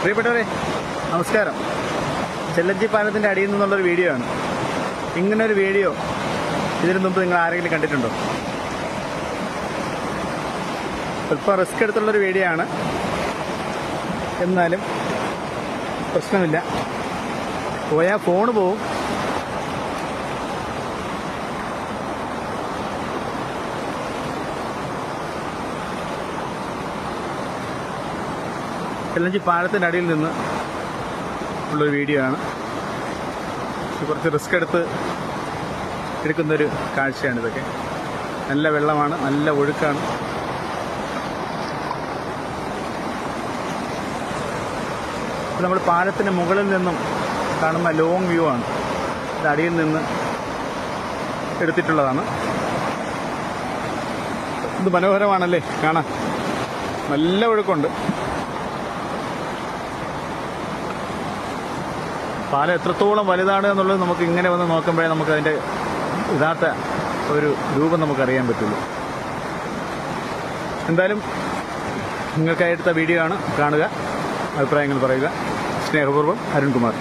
പ്രിയപ്പെട്ടവരെ നമസ്കാരം. ചെല്ലഞ്ചി പാലത്തിൻ്റെ അടിയിൽ നിന്നുള്ളൊരു വീഡിയോ ആണ്. ഇങ്ങനൊരു വീഡിയോ ഇതിനു മുമ്പ് നിങ്ങൾ ആരെങ്കിലും കണ്ടിട്ടുണ്ടോ? സ്വല്പം റിസ്ക് എടുത്തുള്ളൊരു വീഡിയോ ആണ്, എന്നാലും പ്രശ്നമില്ല. പോയാൽ ഫോണ് പോവും. ചെല്ലഞ്ചി പാലത്തിൻ്റെ അടിയിൽ നിന്ന് ഉള്ളൊരു വീഡിയോ ആണ്. കുറച്ച് റിസ്ക് എടുക്കുന്നൊരു കാഴ്ചയാണ് ഇതൊക്കെ. നല്ല വെള്ളമാണ്, നല്ല ഒഴുക്കാണ്. നമ്മൾ പാലത്തിന് മുകളിൽ നിന്നും കാണുന്ന ലോങ് വ്യൂ ആണ്. ഇത് അടിയിൽ നിന്ന് എടുത്തിട്ടുള്ളതാണ്. ഇത് മനോഹരമാണല്ലേ കാണാൻ. നല്ല ഒഴുക്കുണ്ട്. പാലം എത്രത്തോളം വലുതാണ് എന്നുള്ളത് നമുക്ക് ഇങ്ങനെ വന്ന് നോക്കുമ്പോഴേ നമുക്ക് അതിൻ്റെ യഥാർത്ഥ ഒരു രൂപം നമുക്കറിയാൻ പറ്റുള്ളൂ. എന്തായാലും നിങ്ങൾക്കായി എടുത്ത വീഡിയോ ആണ്, കാണുക, അഭിപ്രായങ്ങൾ പറയുക. സ്നേഹപൂർവ്വം, അരുൺകുമാർ.